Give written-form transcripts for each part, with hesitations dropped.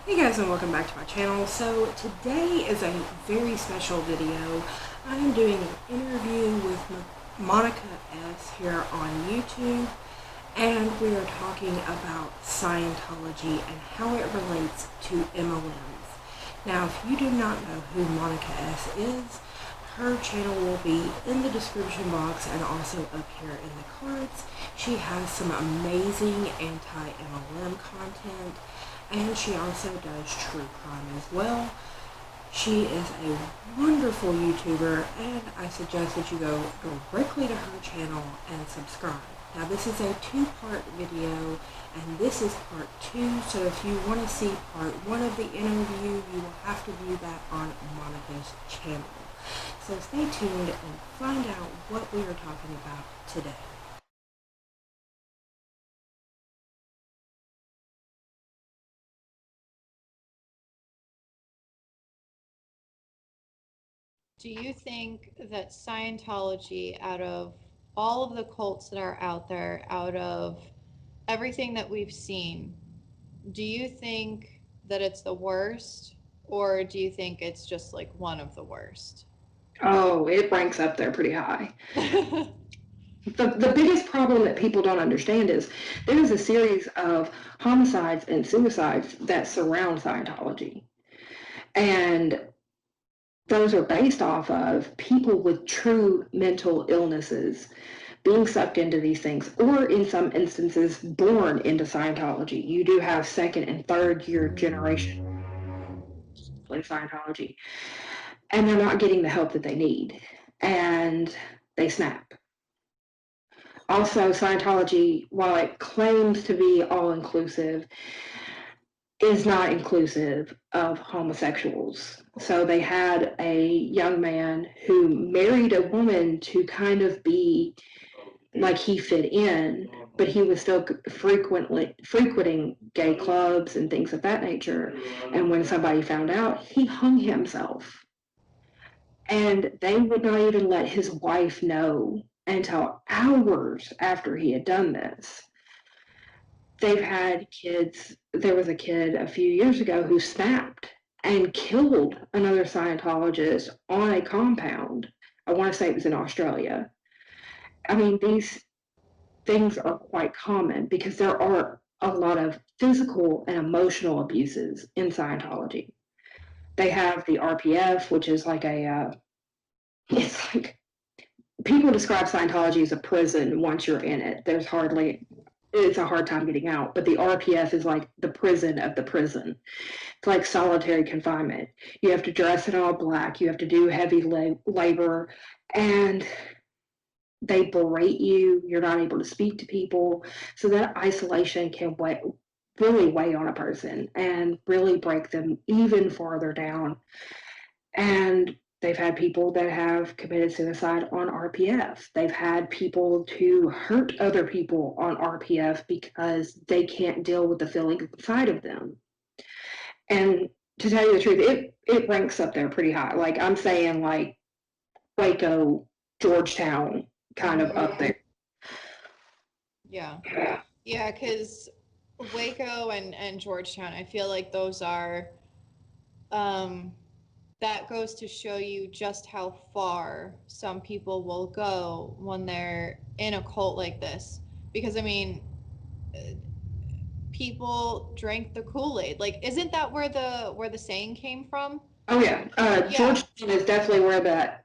Hey guys, and welcome back to my channel. So today is a very special video. I'm doing an interview with Monca S here on YouTube, and we are talking about Scientology and how it relates to MLMs. Now, if you do not know who Monca S is, her channel will be in the description box and also up here in the cards. She has some amazing anti-MLM content, and she also does true crime as well. She is a wonderful YouTuber, and I suggest that you go directly to her channel and subscribe. Now, this is a two-part video, and this is part two, so if you want to see part one of the interview, you will have to view that on Monica's channel. So stay tuned and find out what we are talking about today. Do you think that Scientology, out of all of the cults that are out there, out of everything that we've seen, do you think that it's the worst, or do you think it's just like one of the worst? Oh, it ranks up there pretty high. The biggest problem that people don't understand is there's a series of homicides and suicides that surround Scientology. And those are based off of people with true mental illnesses being sucked into these things, or in some instances, born into Scientology. You do have second and third year generation in Scientology, and they're not getting the help that they need, and they snap. Also, Scientology, while it claims to be all inclusive, is not inclusive of homosexuals. So they had a young man who married a woman to kind of be like he fit in, but he was still frequently frequenting gay clubs and things of that nature. And when somebody found out, he hung himself. And they would not even let his wife know until hours after he had done this. They've had kids. There was a kid a few years ago who snapped and killed another Scientologist on a compound. I want to say it was in Australia. I mean, these things are quite common because there are a lot of physical and emotional abuses in Scientology. They have the RPF, which is like it's like people describe Scientology as a prison once you're in it. It's a hard time getting out, but the RPF is like the prison of the prison. It's like solitary confinement. You have to dress in all black, you have to do heavy labor, and they berate you. You're not able to speak to people. So that isolation can really weigh on a person and really break them even farther down. And they've had people that have committed suicide on RPF. They've had people to hurt other people on RPF because they can't deal with the feeling inside of them. And to tell you the truth, it ranks up there pretty high. Like I'm saying, like Waco, Georgetown, kind of Hmm. up there. Yeah. Yeah, because Waco and Georgetown, I feel like those are, um, that goes to show you just how far some people will go when they're in a cult like this. Because, I mean, people drank the Kool-Aid. Like, isn't that where the saying came from? Oh yeah, Yeah, Georgetown is definitely where that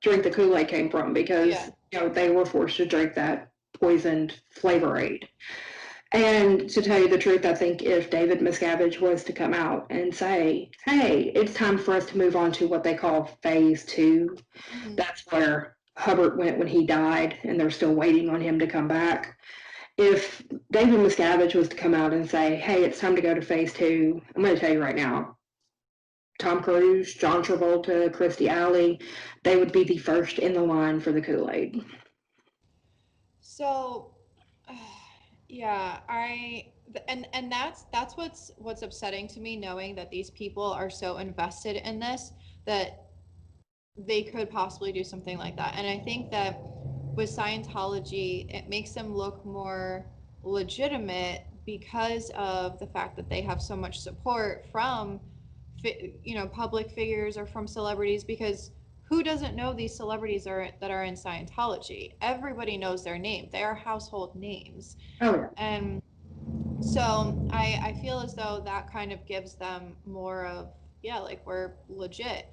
drink the Kool Aid came from because yeah. they were forced to drink that poisoned flavor aid. And to tell you the truth, I think if David Miscavige was to come out and say, "Hey, it's time for us to move on to what they call phase two," Hmm. that's where Hubbard went when he died, and they're still waiting on him to come back. If David Miscavige was to come out and say, "Hey, it's time to go to phase two," I'm going to tell you right now, Tom Cruise, John Travolta, Christy Alley, they would be the first in the line for the Kool-Aid. So, yeah, and that's what's upsetting to me, knowing that these people are so invested in this that they could possibly do something like that. And I think that with Scientology, it makes them look more legitimate because of the fact that they have so much support from, public figures or from celebrities, because who doesn't know these celebrities that are in Scientology? Everybody knows their name. They are household names. Oh, yeah. And so I feel as though that kind of gives them more of, yeah, like we're legit.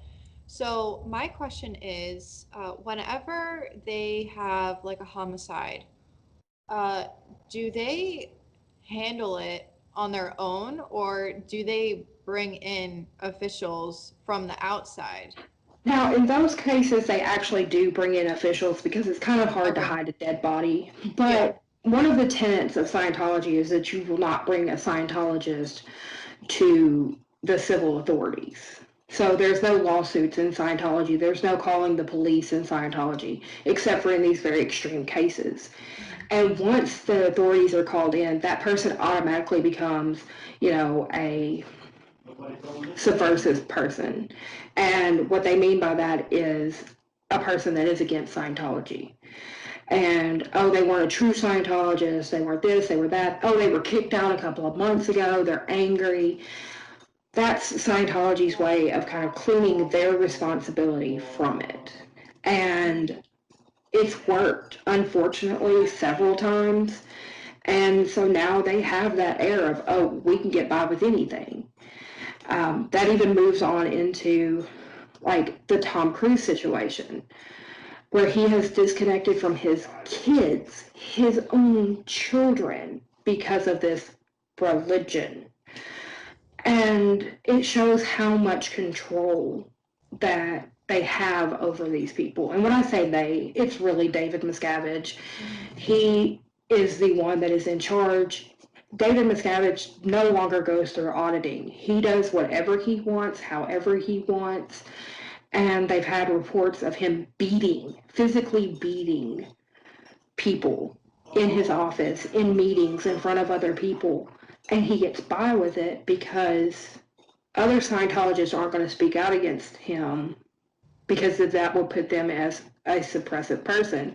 So my question is, whenever they have like a homicide, uh, do they handle it on their own, or do they bring in officials from the outside? Now, in those cases, they actually do bring in officials because it's kind of hard to Okay. hide a dead body. Yeah. But one of the tenets of Scientology is that you will not bring a Scientologist to the civil authorities. So there's no lawsuits in Scientology. There's no calling the police in Scientology, except for in these very extreme cases. And once the authorities are called in, that person automatically becomes, a subversive person. And what they mean by that is a person that is against Scientology. And, oh, they weren't a true Scientologist, they weren't this, they were that, oh, they were kicked out a couple of months ago, they're angry. That's Scientology's way of kind of cleaning their responsibility from it. And it's worked, unfortunately, several times. And so now they have that air of, oh, we can get by with anything. That even moves on into like the Tom Cruise situation, where he has disconnected from his kids, his own children, because of this religion. And it shows how much control that they have over these people. And when I say they, it's really David Miscavige. He is the one that is in charge. David Miscavige no longer goes through auditing. He does whatever he wants, however he wants. And they've had reports of him physically beating people in his office, in meetings, in front of other people. And he gets by with it because other Scientologists aren't going to speak out against him because that will put them as a suppressive person.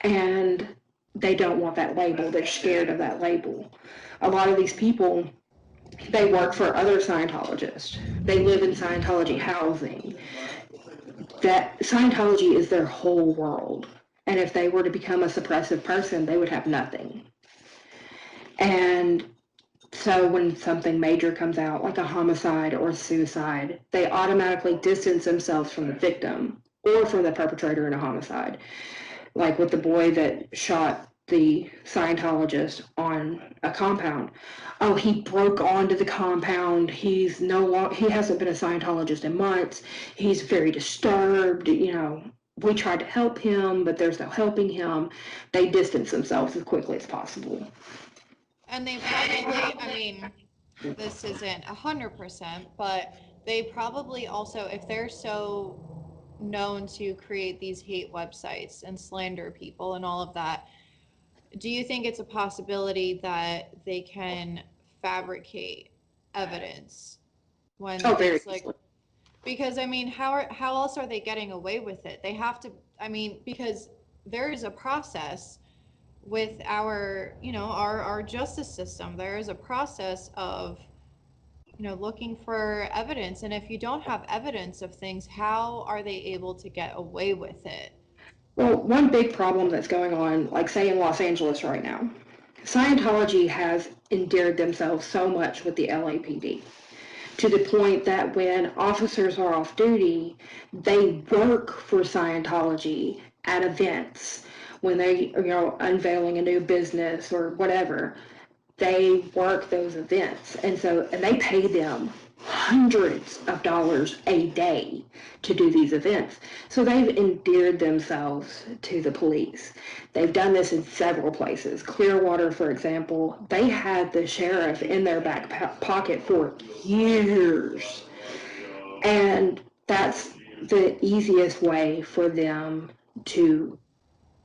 And they don't want that label. They're scared of that label. A lot of these people, they work for other Scientologists. They live in Scientology housing. That Scientology is their whole world. And if they were to become a suppressive person, they would have nothing. And so when something major comes out, like a homicide or suicide, they automatically distance themselves from the victim or from the perpetrator in a homicide. Like with the boy that shot the Scientologist on a compound. Oh, he broke onto the compound. He hasn't been a Scientologist in months. He's very disturbed. We tried to help him, but there's no helping him. They distance themselves as quickly as possible. And they probably, I mean, this isn't 100%, but they probably also, if they're so known to create these hate websites and slander people and all of that, do you think it's a possibility that they can fabricate evidence when Very it's like, easily. because I mean, how else are they getting away with it? They have to, I mean, because there is a process with our justice system. There is a process of looking for evidence, and if you don't have evidence of things, how are they able to get away with it? Well, one big problem that's going on, like say in Los Angeles right now, Scientology has endeared themselves so much with the LAPD to the point that when officers are off duty, they work for Scientology at events when they unveiling a new business or whatever. They work those events, and they pay them hundreds of dollars a day to do these events. So they've endeared themselves to the police. They've done this in several places. Clearwater, for example, they had the sheriff in their back pocket for years. And that's the easiest way for them to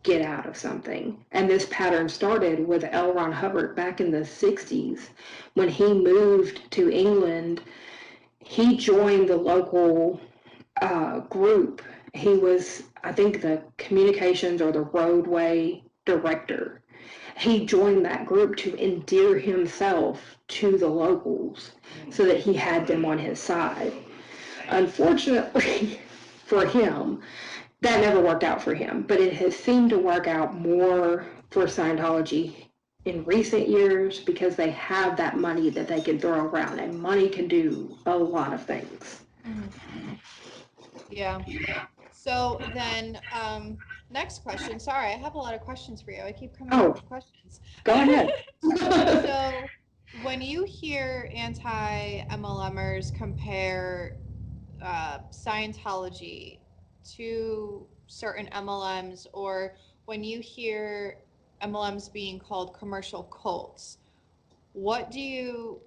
get out of something. And this pattern started with L. Ron Hubbard back in the 60s. When he moved to England, he joined the local group. He was, I think, the communications or the roadway director. he joined that group to endear himself to the locals so that he had them on his side. Unfortunately for him, that never worked out for him, but it has seemed to work out more for Scientology in recent years because they have that money that they can throw around, and money can do a lot of things. Yeah. So then, next question. Sorry, I have a lot of questions for you. I keep coming up with questions. Go ahead. So when you hear anti-MLMers compare Scientology to certain MLMs, or when you hear MLMs being called commercial cults, what do you,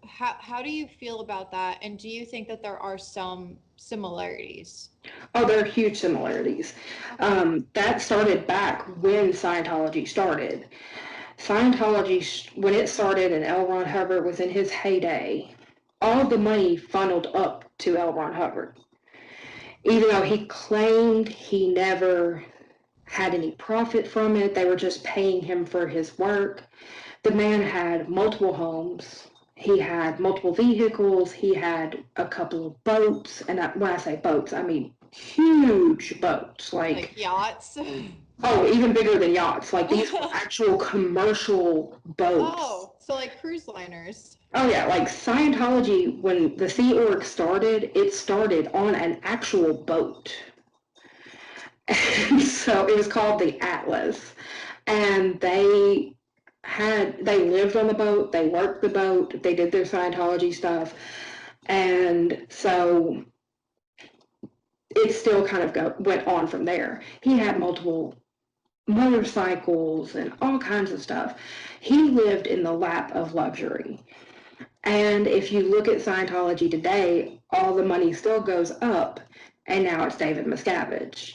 how do you feel about that? And do you think that there are some similarities? Oh, there are huge similarities. That started back when Scientology started. Scientology, when it started and L. Ron Hubbard was in his heyday, all the money funneled up to L. Ron Hubbard. Even though he claimed he never had any profit from it, they were just paying him for his work. The man had multiple homes. He had multiple vehicles. He had a couple of boats. And when I say boats, I mean huge boats. Like yachts? Oh, even bigger than yachts. Like these were actual commercial boats. Oh, so like cruise liners. Oh yeah, like Scientology, when the Sea Org started, it started on an actual boat. And so it was called the Atlas. And they lived on the boat, they worked the boat, they did their Scientology stuff. And so it still kind of went on from there. He had multiple motorcycles and all kinds of stuff. He lived in the lap of luxury. And if you look at Scientology today, all the money still goes up, and now it's David Miscavige.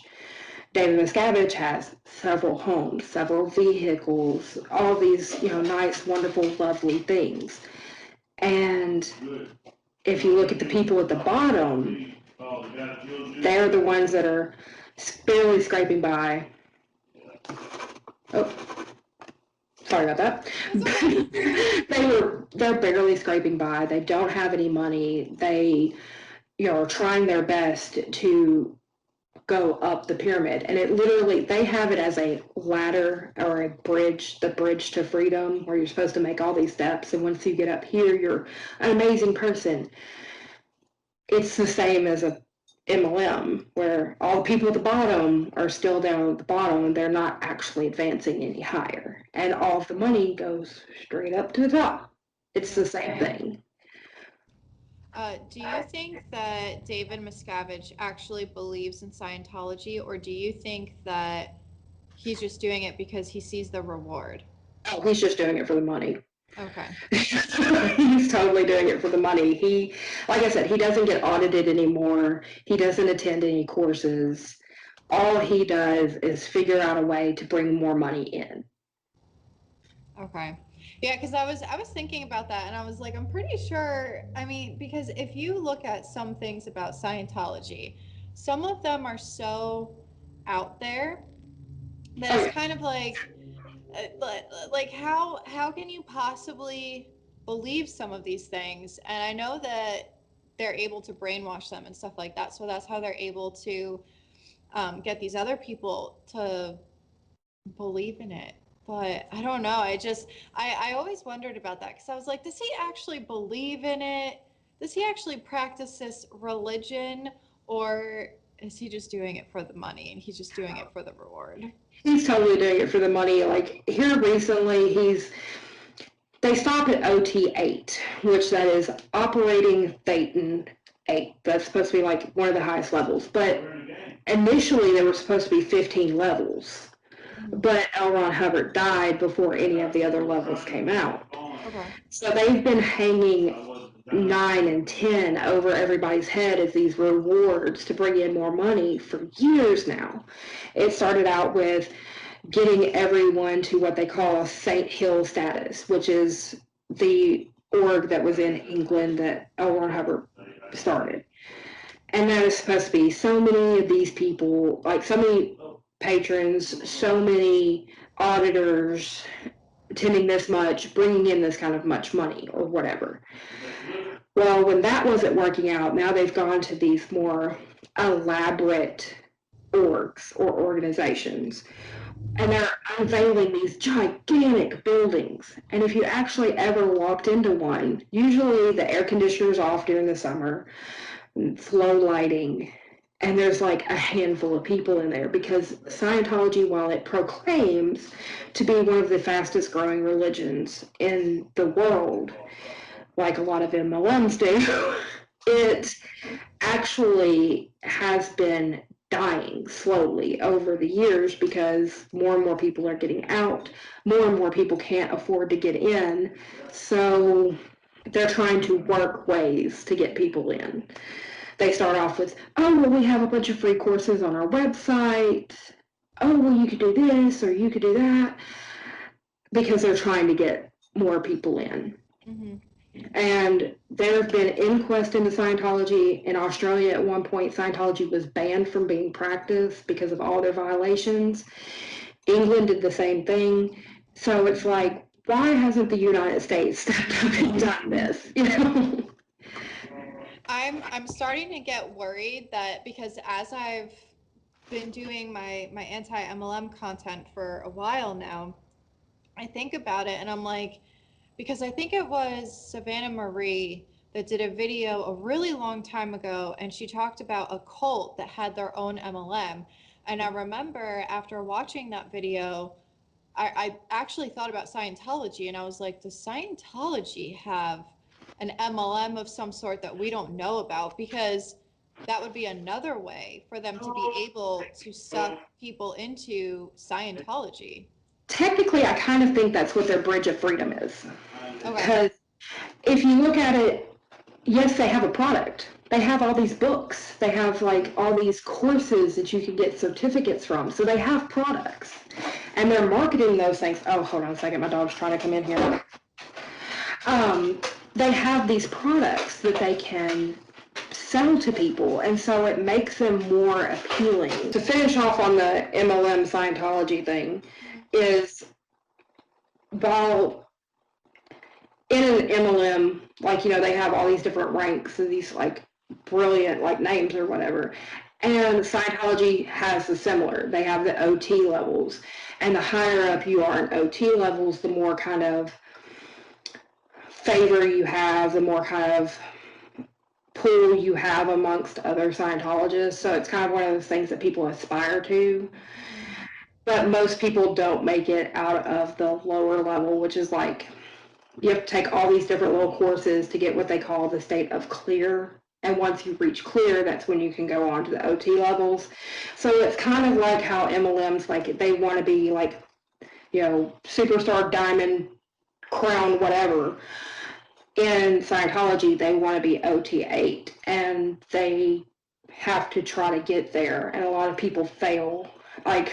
David Miscavige has several homes, several vehicles, all these, nice, wonderful, lovely things. And if you look at the people at the bottom, they're the ones that are barely scraping by. Oh, sorry about that. They're barely scraping by. They don't have any money. They, are trying their best to go up the pyramid, and they have it as a ladder or a bridge, the bridge to freedom, where you're supposed to make all these steps, and once you get up here, you're an amazing person. It's the same as a MLM, where all the people at the bottom are still down at the bottom and they're not actually advancing any higher. And all of the money goes straight up to the top. It's the same thing. Do you think that David Miscavige actually believes in Scientology, or do you think that he's just doing it because he sees the reward? Oh, he's just doing it for the money. Okay. He's totally doing it for the money. Like I said, he doesn't get audited anymore. He doesn't attend any courses. All he does is figure out a way to bring more money in. Okay. Yeah, because I was thinking about that, and I was like, I'm pretty sure, I mean, because if you look at some things about Scientology, some of them are so out there that it's kind of like how can you possibly believe some of these things? And I know that they're able to brainwash them and stuff like that, so that's how they're able to get these other people to believe in it. But I don't know, I always wondered about that, because I was like, does he actually believe in it? Does he actually practice this religion, or is he just doing it for the money, and he's just doing it for the reward? He's totally doing it for the money. Like here recently, they stopped at OT8, which that is operating Thetan 8. That's supposed to be like one of the highest levels. But initially there were supposed to be 15 levels. But L. Ron Hubbard died before any of the other levels came out. Okay. So they've been hanging 9 and 10 over everybody's head as these rewards to bring in more money for years now. It started out with getting everyone to what they call a St. Hill status, which is the org that was in England that L. Ron Hubbard started. And that is supposed to be so many of these people, like so many patrons, so many auditors, attending this much, bringing in this kind of much money or whatever. Well, when that wasn't working out, now they've gone to these more elaborate orgs or organizations, and they're unveiling these gigantic buildings. And if you actually ever walked into one, usually the air conditioner's off during the summer, it's low lighting, and there's like a handful of people in there because Scientology, while it proclaims to be one of the fastest growing religions in the world, like a lot of MLMs do, it actually has been dying slowly over the years because more and more people are getting out, more and more people can't afford to get in, so they're trying to work ways to get people in. They start off with, oh, well, we have a bunch of free courses on our website. Oh, well, you could do this or you could do that, because they're trying to get more people in. Mm-hmm. And there have been inquests into Scientology. In Australia, at one point, Scientology was banned from being practiced because of all their violations. England did the same thing. So it's like, why hasn't the United States stepped up and done this? You know? I'm starting to get worried that because as I've been doing my anti-MLM content for a while now, I think about it and I'm like, because I think it was Savannah Marie that did a video a really long time ago, and she talked about a cult that had their own MLM. And I remember after watching that video, I actually thought about Scientology, and I was like, does Scientology have an MLM of some sort that we don't know about? Because that would be another way for them to be able to suck people into Scientology. Technically, I kind of think that's what their bridge of freedom is. Okay. Because if you look at it, yes, they have a product. They have all these books. They have like all these courses that you can get certificates from. So they have products. And they're marketing those things. Oh, hold on a second. My dog's trying to come in here. They have these products that they can sell to people, and so it makes them more appealing. To finish off on the MLM Scientology thing, is while in an MLM, like, you know, they have all these different ranks and these like brilliant like names or whatever, and Scientology has the similar. They have the OT levels, and the higher up you are in OT levels, the more kind of favor you have, the more kind of pool you have amongst other Scientologists. So it's kind of one of those things that people aspire to. But most people don't make it out of the lower level, which is like you have to take all these different little courses to get what they call the state of clear. And once you reach clear, that's when you can go on to the OT levels. So it's kind of like how MLMs, like they want to be like, you know, superstar, diamond, crown, whatever. In Scientology, they want to be OT8, and they have to try to get there, and a lot of people fail. Like,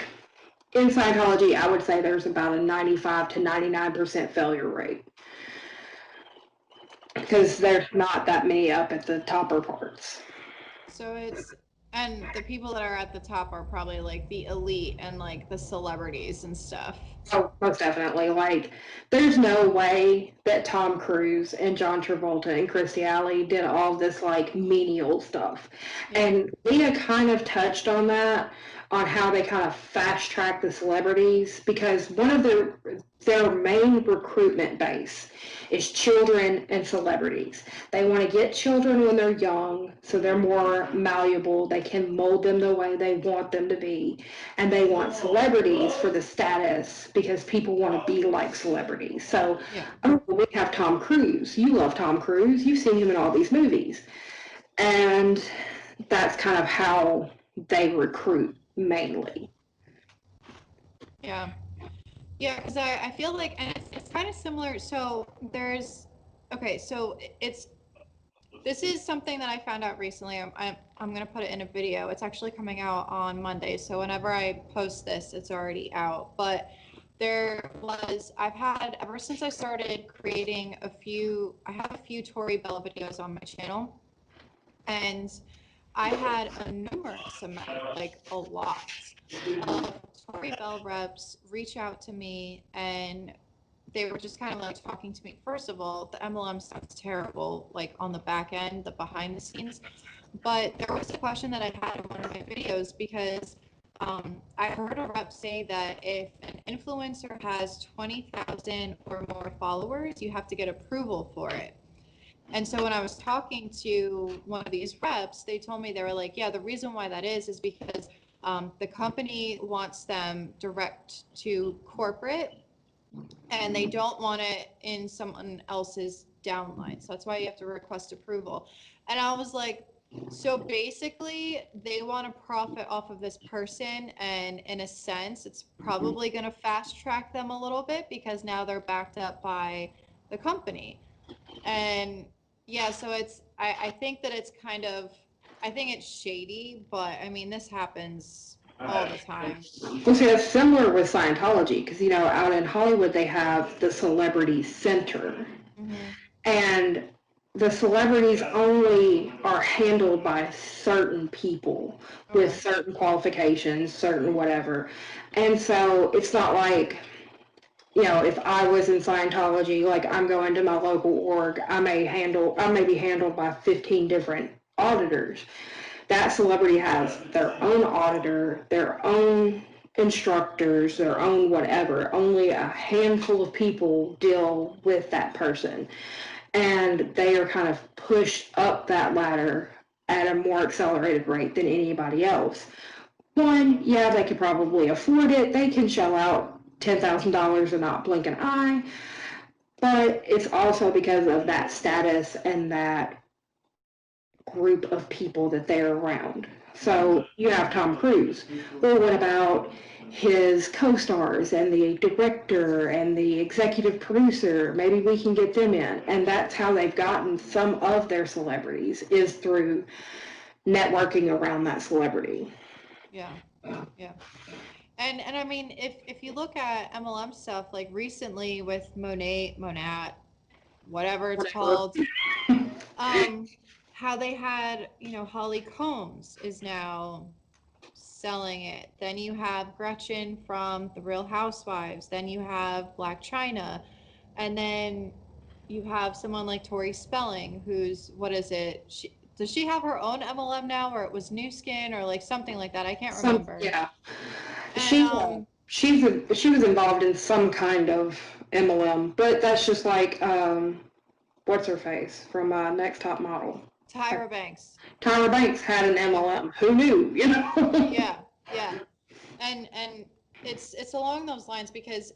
in Scientology, I would say there's about a 95 to 99% failure rate, because there's not that many up at the topper parts. So it's, and the people that are at the top are probably like the elite and like the celebrities and stuff. Oh, most definitely. Like, there's no way that Tom Cruise and John Travolta and Christy Alley did all this like menial stuff. And Leah kind of touched on that, on how they kind of fast track the celebrities, because one of their main recruitment base is children and celebrities. They want to get children when they're young, so they're more malleable. They can mold them the way they want them to be. And they want celebrities for the status, because people want to be like celebrities. So, oh, we have Tom Cruise. You love Tom Cruise. You've seen him in all these movies. And that's kind of how they recruit mainly. Yeah. Yeah, because I feel like, and it's kind of similar. So there's, okay, so this is something that I found out recently. I'm going to put it in a video. It's actually coming out on Monday. So whenever I post this, it's already out. But I've had, ever since I started creating I have a few Tori Bell videos on my channel. And I had a numerous amount, like a lot of Tori Bell reps reach out to me and they were just kind of like talking to me. First of all, the MLM sounds terrible, like on the back end, the behind the scenes. But there was a question that I had in one of my videos because I heard a rep say that if an influencer has 20,000 or more followers, you have to get approval for it. And so when I was talking to one of these reps, they told me, they were like, yeah, the reason why that is because the company wants them direct to corporate and they don't want it in someone else's downline. So that's why you have to request approval. And I was like, so basically they want to profit off of this person, and in a sense it's probably going to fast track them a little bit because now they're backed up by the company. And yeah, so I think that it's kind of, I think it's shady, but I mean, this happens all the time. Well, see, that's similar with Scientology, because, out in Hollywood, they have the Celebrity Center. Mm-hmm. And the celebrities only are handled by certain people with Okay. certain qualifications, certain whatever. And so it's not like, if I was in Scientology, like I'm going to my local org, I may be handled by 15 different auditors. That celebrity has their own auditor, their own instructors, their own whatever. Only a handful of people deal with that person. And they are kind of pushed up that ladder at a more accelerated rate than anybody else. One, yeah, they could probably afford it. They can shell out $10,000 and not blink an eye. But it's also because of that status and that group of people that they're around. So you have Tom Cruise. Well, what about his co-stars and the director and the executive producer? Maybe we can get them in. And that's how they've gotten some of their celebrities, is through networking around that celebrity. Yeah. Yeah. And I mean, if you look at MLM stuff, like recently with Monat, whatever it's called, how they had, Holly Combs is now selling it. Then you have Gretchen from The Real Housewives. Then you have Black China. And then you have someone like Tori Spelling, who's, what is it? Does she have her own MLM now, or it was New Skin or like something like that? I can't remember. Yeah. And She was involved in some kind of MLM, but that's just like what's her face from Next Top Model. Tyra Banks. Tyra Banks had an MLM. Who knew? Yeah, yeah. And it's along those lines because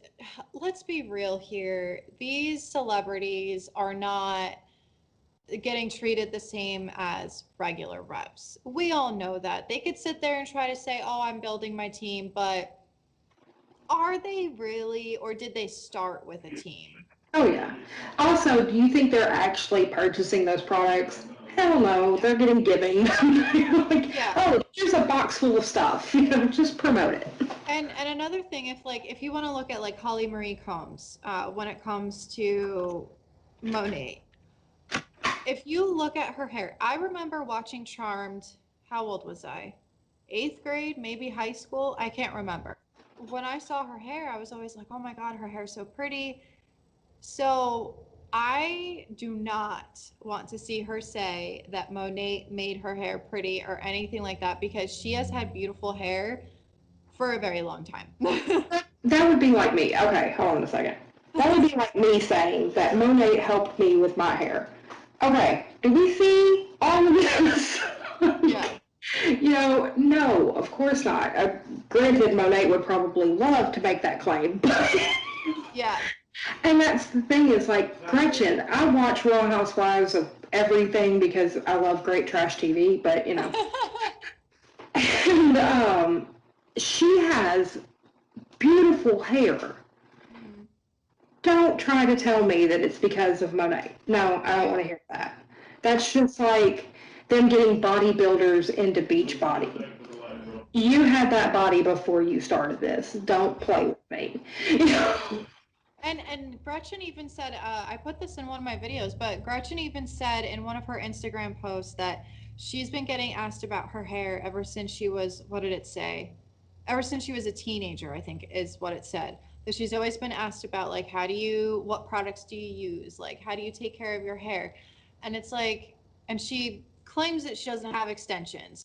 let's be real here. These celebrities are not getting treated the same as regular reps. We all know that. They could sit there and try to say, "Oh, I'm building my team," but are they really, or did they start with a team? Oh yeah. Also, do you think they're actually purchasing those products? Hell no, they're getting giving. Like, Yeah. oh, here's a box full of stuff. Just promote it. And another thing, if you want to look at like Holly Marie Combs, when it comes to Monet, if you look at her hair, I remember watching Charmed. How old was I? 8th grade, maybe high school. I can't remember. When I saw her hair, I was always like, oh my God, her hair's so pretty. So I do not want to see her say that Monet made her hair pretty or anything like that, because she has had beautiful hair for a very long time. That would be like me. Okay, hold on a second. That would be like me saying that Monet helped me with my hair. Okay, do we see all of this? Yeah. No, of course not. Granted, Monet would probably love to make that claim, but Yeah. and that's the thing, is like Gretchen. I watch Real Housewives of everything because I love great trash TV, but and she has beautiful hair. Don't try to tell me that it's because of Monet. No, I don't want to hear that. That's just like them getting bodybuilders into Beachbody. You had that body before you started this. Don't play with me. And Gretchen even said, I put this in one of my videos, but Gretchen even said in one of her Instagram posts that she's been getting asked about her hair ever since she was, what did it say? Ever since she was a teenager, I think is what it said. she's always been asked about, like, what products do you use? Like, how do you take care of your hair? And it's like, and she claims that she doesn't have extensions.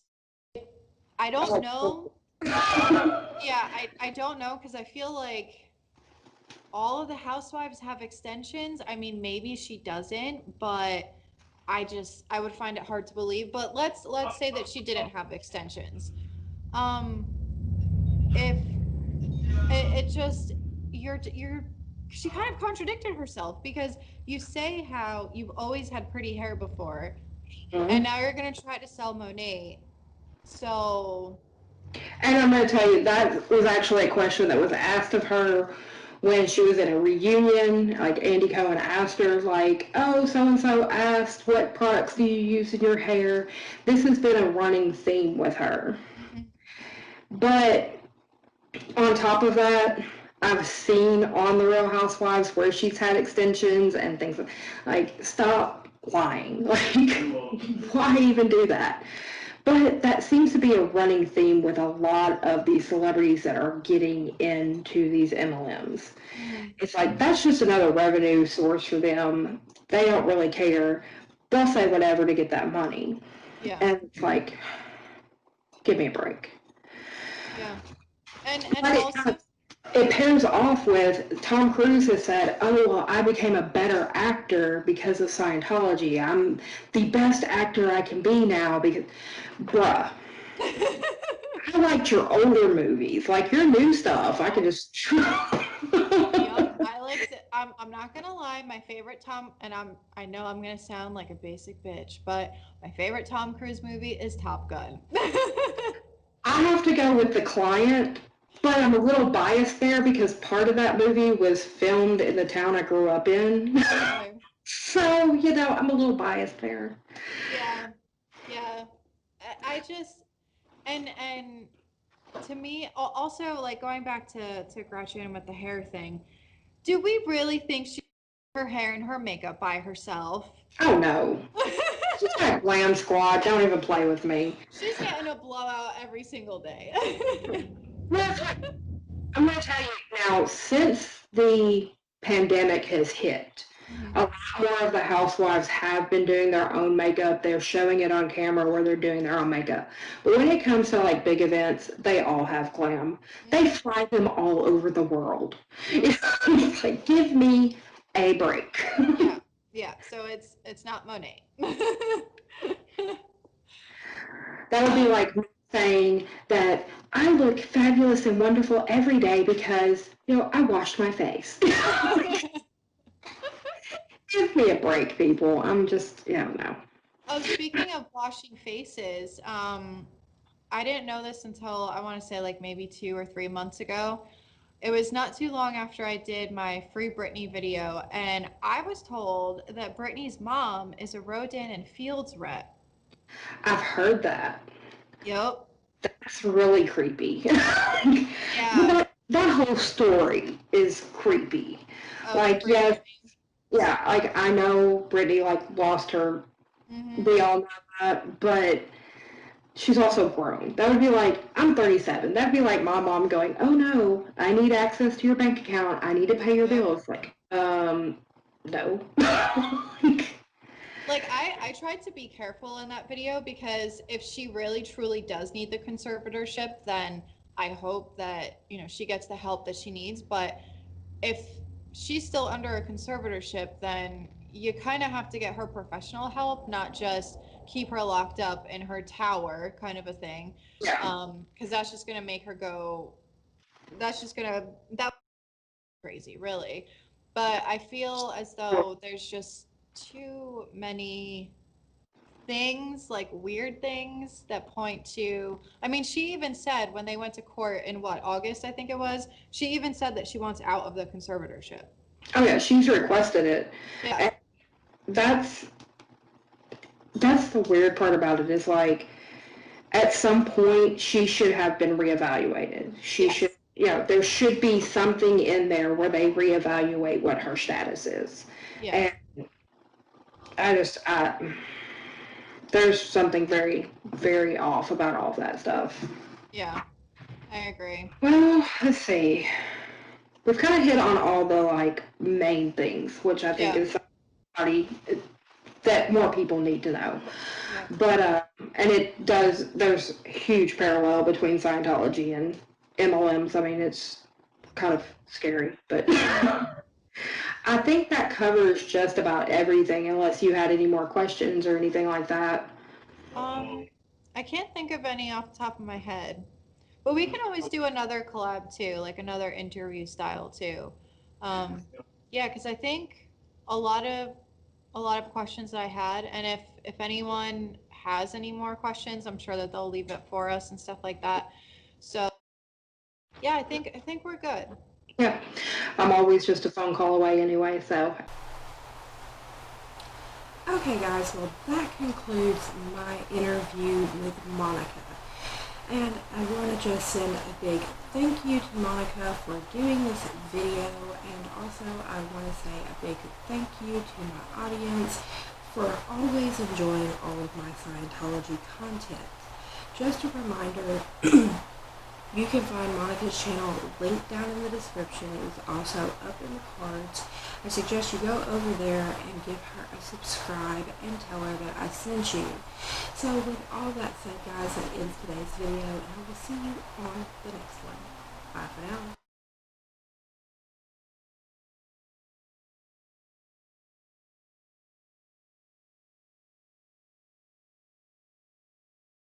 I don't know. Yeah, I don't know, because I feel like all of the housewives have extensions. I mean, maybe she doesn't, but I would find it hard to believe. But let's say that she didn't have extensions. Um, if it just you're she kind of contradicted herself, because you say how you've always had pretty hair before, and Mhm. now you're gonna try to sell Monet. So And I'm going to tell you, that was actually a question that was asked of her when she was in a reunion. Like, Andy Cohen asked her, like, oh, so-and-so asked, what products do you use in your hair? This has been a running theme with her. mhm, But on top of that, I've seen on The Real Housewives where she's had extensions and things like, stop lying. Like, why even do that? But that seems to be a running theme with a lot of these celebrities that are getting into these MLMs. mhm, It's like, that's just another revenue source for them. They don't really care. They'll say whatever to get that money. yeah, And it's like, give me a break. yeah, and But also it pairs off with Tom Cruise has said, oh, well, I became a better actor because of Scientology. I'm the best actor I can be now because, bruh, I liked your older movies. Like, your new stuff, I can just. Yep, I liked it. I'm not gonna lie, my favorite Tom, and I know I'm gonna sound like a basic bitch, but my favorite Tom Cruise movie is Top Gun. I have to go with The Client, but I'm a little biased there because part of that movie was filmed in the town I grew up in. Okay. So, I'm a little biased there. Yeah, yeah. I just and to me also, like, going back to Gretchen with the hair thing. Do we really think she did her hair and her makeup by herself? Oh no. She's got a glam squad. Don't even play with me. She's getting a blowout every single day. Well, I'm going to tell you now, since the pandemic has hit, Mhm. a lot more of the housewives have been doing their own makeup. They're showing it on camera where they're doing their own makeup. But when it comes to like big events, they all have glam. They Mhm. fly them all over the world. Yep. It's like, give me a break. Yeah. Yeah. So it's not Monet. That would be um, like saying that I look fabulous and wonderful every day because, I washed my face. Give me a break, people. I'm just, no. oh, speaking of washing faces, I didn't know this until, I want to say, like, maybe 2 or 3 months ago. It was not too long after I did my Free Britney video, and I was told that Britney's mom is a Rodan and Fields rep. I've heard that. Yep. That's really creepy. Yeah. That whole story is creepy. Of Like, Free yes, Britney. yeah, like I know Brittany like lost her. Mm-hmm. We all know that, but she's also grown. That would be like, I'm 37. That'd be like my mom going, oh no, I need access to your bank account. I need to pay your Yep. bills. Like, no. Like, I tried to be careful in that video, because if she really truly does need the conservatorship, then I hope that, she gets the help that she needs. But if she's still under a conservatorship, then you kind of have to get her professional help, not just keep her locked up in her tower, kind of a thing. Yeah. Because that's just going to make her go, that's just going to, that crazy, really. But I feel as though there's just too many things, like weird things, that point to, I mean, she even said when they went to court in what, August, I think it was, she even said that she wants out of the conservatorship. Oh yeah, she's requested it. Yeah. And that's that's the weird part about it is like at some point she should have been reevaluated. She should, Yes. there should be something in there where they reevaluate what her status is. Yeah. And there's something very, very off about all of that stuff. Yeah. I agree. Well, let's see. we've kind of hit on all the like main things, which I think Yeah. is somebody that more people need to know. Yeah. But and it does. There's huge parallel between Scientology and MLMs. I mean, it's kind of scary, but I think that covers just about everything. Unless you had any more questions or anything like that. I can't think of any off the top of my head. But we can always do another collab too, like another interview style too. Yeah, because I think a lot of a lot of questions that I had, and if anyone has any more questions, I'm sure that they'll leave it for us and stuff like that. So yeah, I think we're good. Yeah, I'm always just a phone call away anyway. So Okay, guys, well, that concludes my interview with Monica. And I want to just send a big thank you to Monica for doing this video, and also I want to say a big thank you to my audience for always enjoying all of my Scientology content. Just a reminder, you can find Monica's channel linked down in the description. It is also up in the cards. I suggest you go over there and give her a subscribe and tell her that I sent you. So with all that said, guys, that ends today's video, and I will see you on the next one. Bye for now.